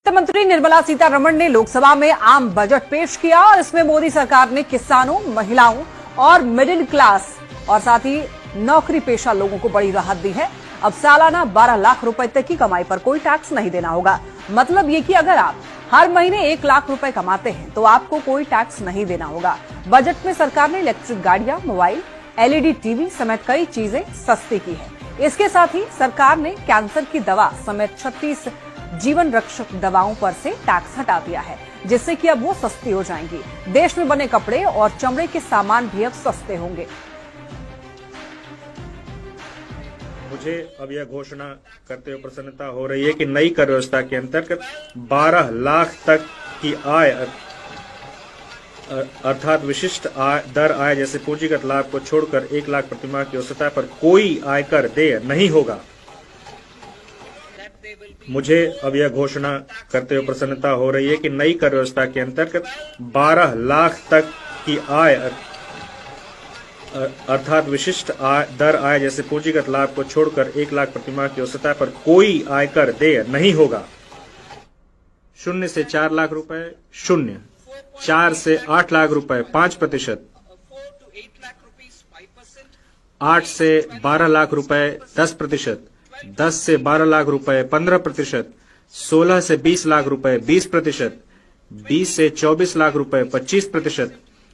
वित्त मंत्री निर्मला सीतारमण ने लोकसभा में आम बजट पेश किया और इसमें मोदी सरकार ने किसानों, महिलाओं और मिडिल क्लास और साथ ही नौकरी पेशा लोगों को बड़ी राहत दी है। अब सालाना 12 लाख रुपए तक की कमाई पर कोई टैक्स नहीं देना होगा। मतलब ये कि अगर आप हर महीने 1 लाख रुपए कमाते हैं तो आपको कोई टैक्स नहीं देना होगा। बजट में सरकार ने इलेक्ट्रिक गाड़ियां, मोबाइल, एलईडी टीवी समेत कई चीजें सस्ती की है। इसके साथ ही सरकार ने कैंसर की दवा समेत 36 जीवन रक्षक दवाओं पर से टैक्स हटा दिया है, जिससे कि अब वो सस्ती हो जाएंगी। देश में बने कपड़े और चमड़े के सामान भी अब सस्ते होंगे। मुझे अब यह घोषणा करते हुए प्रसन्नता हो रही है कि नई कर व्यवस्था के अंतर्गत 12 लाख तक की आय अर्थात विशिष्ट दर आय जैसे पूंजीगत लाभ को छोड़कर 1 लाख प्रतिमाह की औसत पर कोई आयकर देय नहीं होगा। मुझे अब यह घोषणा करते हुए प्रसन्नता हो रही है कि नई कर व्यवस्था के अंतर्गत 12 लाख तक की आय अर्थात विशिष्ट दर आय जैसे पूंजीगत लाभ को छोड़कर 1 लाख प्रतिमाह की औसत पर कोई आयकर देय नहीं होगा। 0 से 4 लाख रुपए 0, 4 से 8 लाख रुपए 5%, 8 से 12 लाख रुपए 10%, 10 से 12 लाख रुपए 15%, 16 से 20 लाख रुपए 20%, 20 से 24 लाख रुपए 25%,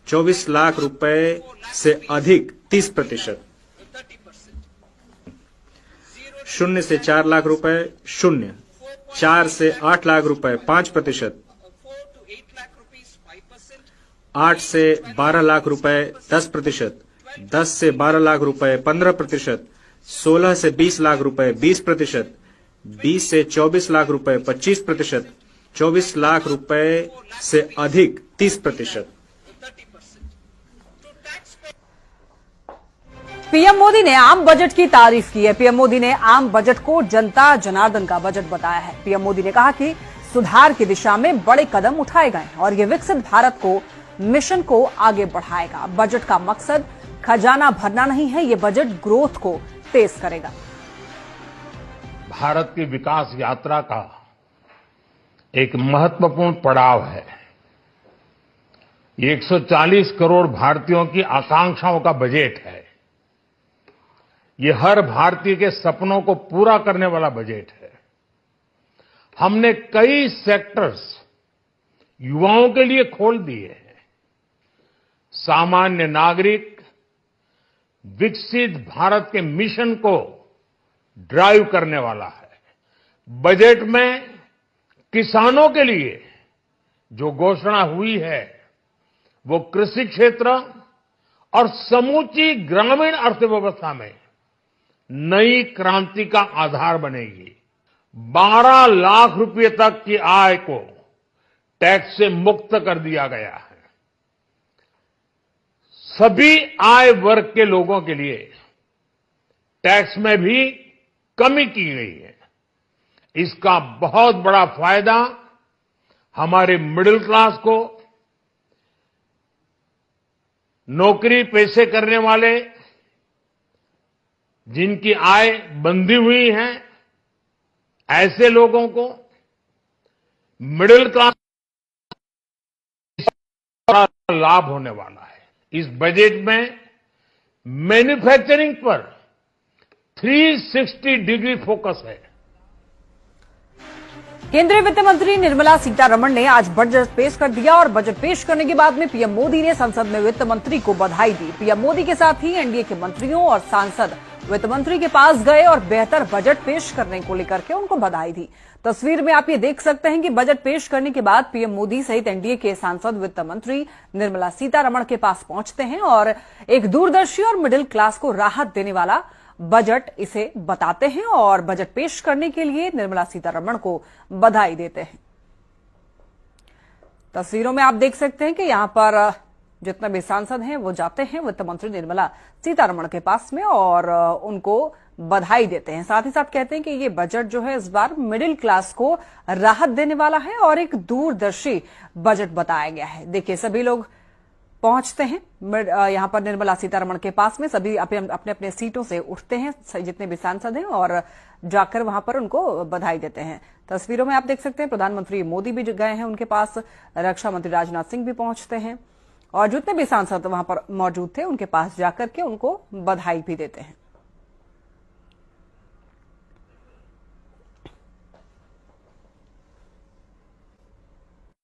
24 लाख रुपए से अधिक 30%, 0 से 4 लाख रुपए 0, 4 से 8 लाख रुपए 5%, 8 से 12 लाख रुपए 10%, 10 से 12 लाख रुपए 15%, 16 से 20 लाख रुपए 20%, 20 से 24 लाख रुपए 25%, 24 लाख रुपए से अधिक 30%। पीएम मोदी ने आम बजट की तारीफ की है। पीएम मोदी ने आम बजट को जनता जनार्दन का बजट बताया है। पीएम मोदी ने कहा कि सुधार की दिशा में बड़े कदम उठाए गए और ये विकसित भारत को मिशन को आगे बढ़ाएगा। बजट का मकसद खजाना भरना नहीं है, ये बजट ग्रोथ को तेज करेगा। भारत की विकास यात्रा का एक महत्वपूर्ण पड़ाव है। ये 140 करोड़ भारतीयों की आकांक्षाओं का बजट है। ये हर भारतीय के सपनों को पूरा करने वाला बजट है। हमने कई सेक्टर्स युवाओं के लिए खोल दिए हैं। सामान्य नागरिक विकसित भारत के मिशन को ड्राइव करने वाला है। बजट में किसानों के लिए जो घोषणा हुई है वो कृषि क्षेत्र और समूची ग्रामीण अर्थव्यवस्था में नई क्रांति का आधार बनेगी। 12 लाख रुपए तक की आय को टैक्स से मुक्त कर दिया गया है। सभी आय वर्ग के लोगों के लिए टैक्स में भी कमी की गई है। इसका बहुत बड़ा फायदा हमारे मिडिल क्लास को, नौकरी पेशे करने वाले जिनकी आय बंधी हुई है ऐसे लोगों को, मिडिल क्लास का लाभ होने वाला है। इस बजट में मैन्युफैक्चरिंग पर 360 डिग्री फोकस है। केंद्रीय वित्त मंत्री निर्मला सीतारमण ने आज बजट पेश कर दिया और बजट पेश करने के बाद में पीएम मोदी ने संसद में वित्त मंत्री को बधाई दी। पीएम मोदी के साथ ही एनडीए के मंत्रियों और सांसद वित्त मंत्री के पास गए और बेहतर बजट पेश करने को लेकर के उनको बधाई दी। तस्वीर में आप ये देख सकते हैं कि बजट पेश करने के बाद पीएम मोदी सहित एनडीए के सांसद वित्त मंत्री निर्मला सीतारमण के पास पहुंचते हैं और एक दूरदर्शी और मिडिल क्लास को राहत देने वाला बजट इसे बताते हैं और बजट पेश करने के लिए निर्मला सीतारमण को बधाई देते हैं। तस्वीरों में आप देख सकते हैं कि यहां पर जितने भी सांसद हैं वो जाते हैं वित्त मंत्री निर्मला सीतारमण के पास में और उनको बधाई देते हैं। साथ ही साथ कहते हैं कि ये बजट जो है इस बार मिडिल क्लास को राहत देने वाला है और एक दूरदर्शी बजट बताया गया है। देखिए, सभी लोग पहुंचते हैं। यहां पर निर्मला सीतारमण के पास में सभी अपने अपने सीटों से उठते हैं, जितने भी सांसद हैं, और जाकर वहां पर उनको बधाई देते हैं। तस्वीरों में आप देख सकते हैं प्रधानमंत्री मोदी भी गए हैं उनके पास, रक्षा मंत्री राजनाथ सिंह भी पहुंचते हैं और जितने भी सांसद वहां पर मौजूद थे उनके पास जाकर के उनको बधाई भी देते हैं।